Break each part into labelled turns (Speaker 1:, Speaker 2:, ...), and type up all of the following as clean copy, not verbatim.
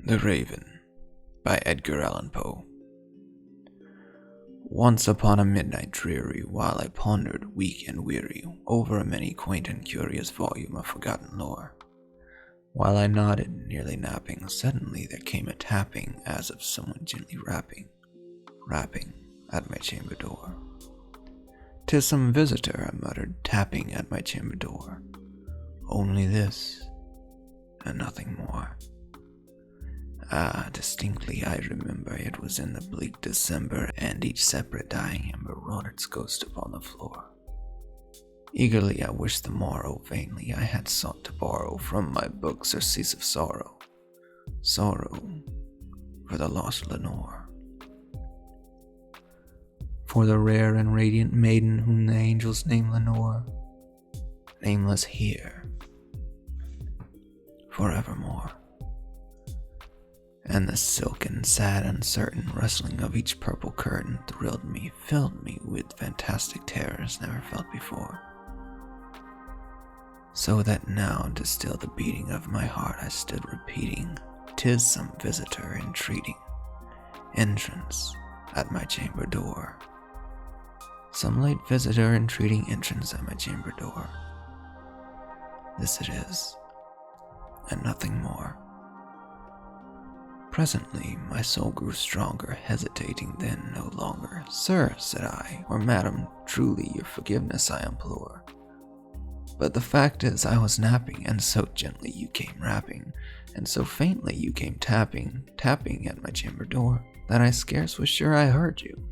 Speaker 1: The Raven by Edgar Allan Poe. Once upon a midnight dreary, while I pondered, weak and weary, over a many quaint and curious volume of forgotten lore, while I nodded, nearly napping, suddenly there came a tapping, as of someone gently rapping at my chamber door. "'Tis some visitor," I muttered, tapping at my chamber door. Only this, and nothing more. Ah, distinctly I remember it was in the bleak December, and each separate dying ember wrought its ghost upon the floor. Eagerly I wished the morrow, vainly I had sought to borrow from my book surcease of sorrow for the lost Lenore. For the rare and radiant maiden whom the angels name Lenore, nameless here, forevermore. And the silken, sad, uncertain rustling of each purple curtain thrilled me, filled me with fantastic terrors never felt before. So that now, to still the beating of my heart, I stood repeating, "'Tis some visitor entreating entrance at my chamber door." Some late visitor entreating entrance at my chamber door. This it is, and nothing more. Presently, my soul grew stronger, hesitating then no longer. "Sir," said I, "or madam, truly your forgiveness I implore. But the fact is I was napping, and so gently you came rapping, and so faintly you came tapping at my chamber door, that I scarce was sure I heard you."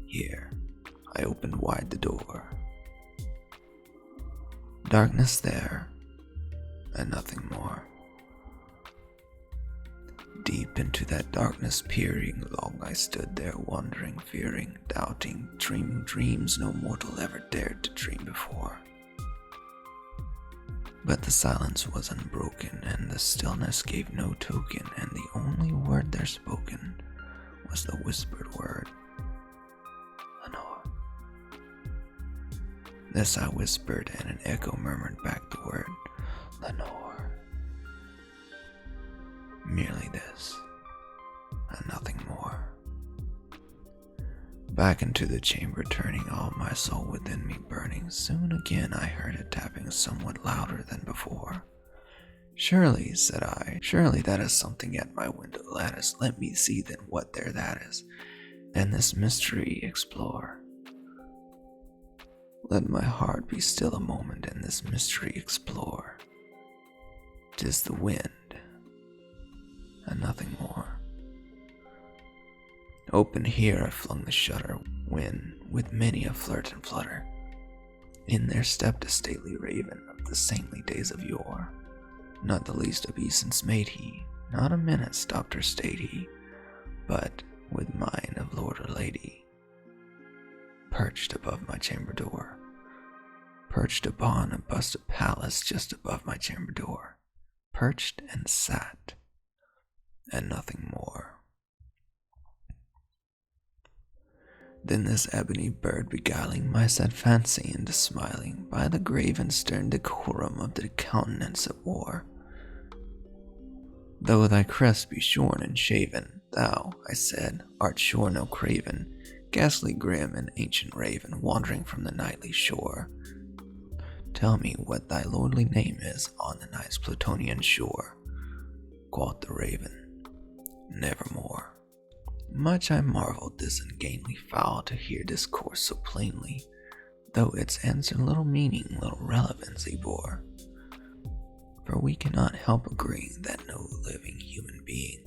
Speaker 1: Here, I opened wide the door. Darkness there, and nothing more. Deep into that darkness peering, long I stood there, wondering, fearing, doubting, dreaming dreams no mortal ever dared to dream before. But the silence was unbroken, and the stillness gave no token, and the only word there spoken was the whispered word, "Lenore." This I whispered, and an echo murmured back the word, "Lenore." Merely this, and nothing more. Back into the chamber turning, all my soul within me burning, soon again I heard it tapping somewhat louder than before. "Surely," said I, "surely that is something at my window lattice. Let me see then what there that is, and this mystery explore. Let my heart be still a moment, and this mystery explore. 'Tis the wind, and nothing more." Open here I flung the shutter, when, with many a flirt and flutter, in there stepped a stately raven of the saintly days of yore. Not the least obeisance made he, not a minute stopped or stayed he, but, with mine of lord or lady, perched above my chamber door, perched upon a busted palace just above my chamber door, perched and sat, and nothing more. Then this ebony bird beguiling my sad fancy into smiling, by the grave and stern decorum of the countenance it wore. "Though thy crest be shorn and shaven, thou," I said, "art sure no craven, ghastly grim and ancient raven, wandering from the nightly shore. Tell me what thy lordly name is on the night's Plutonian shore." Quoth the raven, "Nevermore." Much I marveled this ungainly fowl to hear discourse so plainly, though its answer little meaning, little relevancy bore. For we cannot help agreeing that no living human being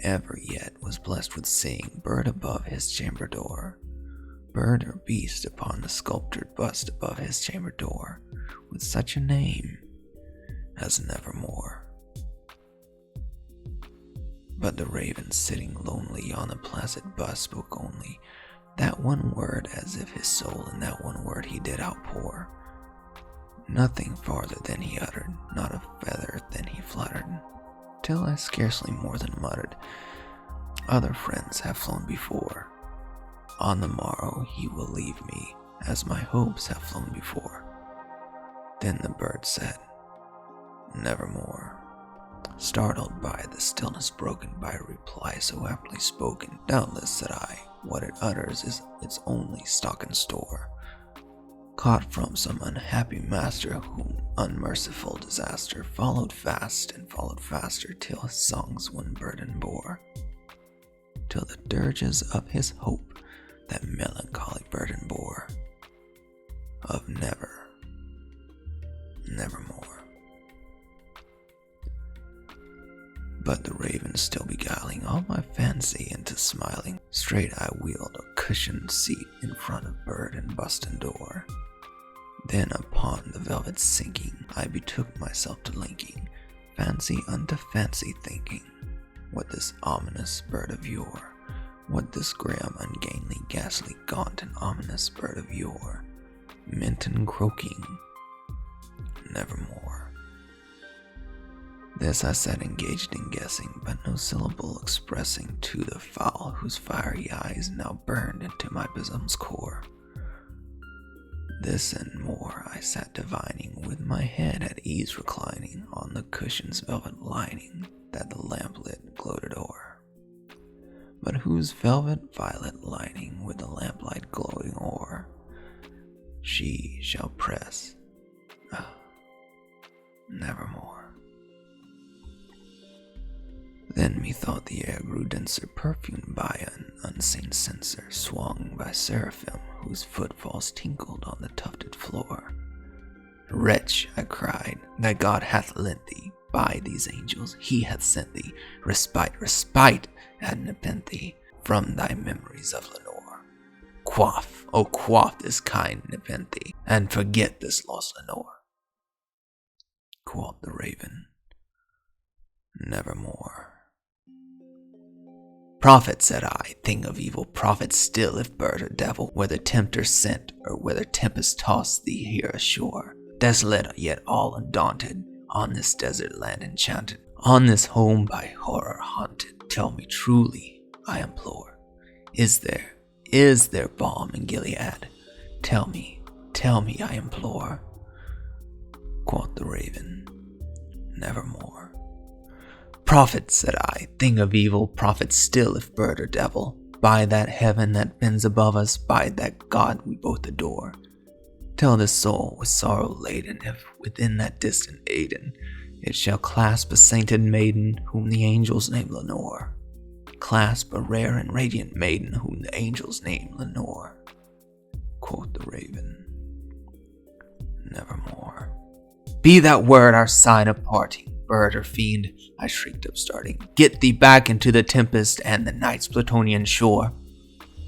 Speaker 1: ever yet was blessed with seeing bird above his chamber door, bird or beast upon the sculptured bust above his chamber door, with such a name as Nevermore. But the raven sitting lonely on the placid bust spoke only that one word, as if his soul in that one word he did outpour. Nothing farther than he uttered, not a feather than he fluttered, till I scarcely more than muttered, "Other friends have flown before. On the morrow he will leave me, as my hopes have flown before." Then the bird said, "Nevermore." Startled by the stillness broken by a reply so aptly spoken, doubtless, said I, what it utters is its only stock and store, caught from some unhappy master whom unmerciful disaster followed fast and followed faster till his songs one burden bore, till the dirges of his hope that melancholy burden bore, of never, nevermore. But the raven still beguiling all my fancy into smiling, straight I wheeled a cushioned seat in front of bird and bust and door. Then upon the velvet sinking, I betook myself to linking fancy unto fancy, thinking what this ominous bird of yore, what this grim, ungainly, ghastly, gaunt, and ominous bird of yore meant in croaking nevermore. This I sat engaged in guessing, but no syllable expressing to the fowl whose fiery eyes now burned into my bosom's core. This and more I sat divining, with my head at ease reclining on the cushion's velvet lining that the lamplit gloated o'er, but whose velvet violet lining with the lamplight gloating o'er she shall press nevermore. Then methought the air grew denser, perfumed by an unseen censer, swung by seraphim whose footfalls tinkled on the tufted floor. Wretch, I cried, thy God hath lent thee, by these angels he hath sent thee, respite, respite, ad nepenthe, from thy memories of Lenore. Quaff, oh quaff this kind nepenthe, and forget this lost Lenore. Quoth the raven, nevermore. Prophet, said I, thing of evil, prophet still, if bird or devil, whether tempter sent, or whether tempest tossed thee here ashore, desolate yet all undaunted, on this desert land enchanted, on this home by horror haunted, tell me truly, I implore, is there balm in Gilead? Tell me, I implore. Quoth the raven, nevermore. Prophet, said I, thing of evil, prophet still, if bird or devil, by that heaven that bends above us, by that God we both adore, tell this soul with sorrow laden, if within that distant Aidenn it shall clasp a sainted maiden whom the angels name Lenore, clasp a rare and radiant maiden whom the angels name Lenore. Quoth the raven, nevermore. Be that word our sign of parting, bird or fiend, I shrieked upstarting. Get thee back into the tempest and the night's Plutonian shore.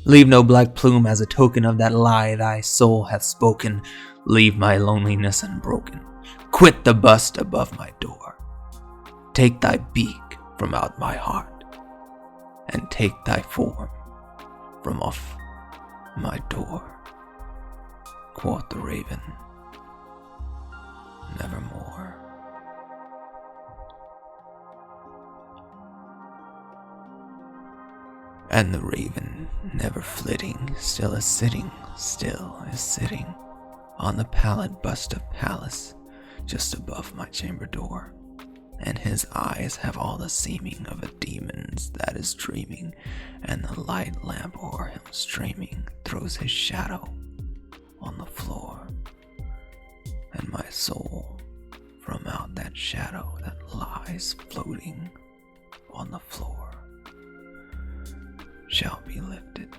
Speaker 1: Leave no black plume as a token of that lie thy soul hath spoken. Leave my loneliness unbroken. Quit the bust above my door. Take thy beak from out my heart, and take thy form from off my door. Quoth the raven, nevermore. And the raven, never flitting, still is sitting on the pallid bust of Pallas, just above my chamber door, and his eyes have all the seeming of a demon's that is dreaming, and the light lamp o'er him streaming throws his shadow on the floor, and my soul from out that shadow that lies floating on the floor shall be lifted.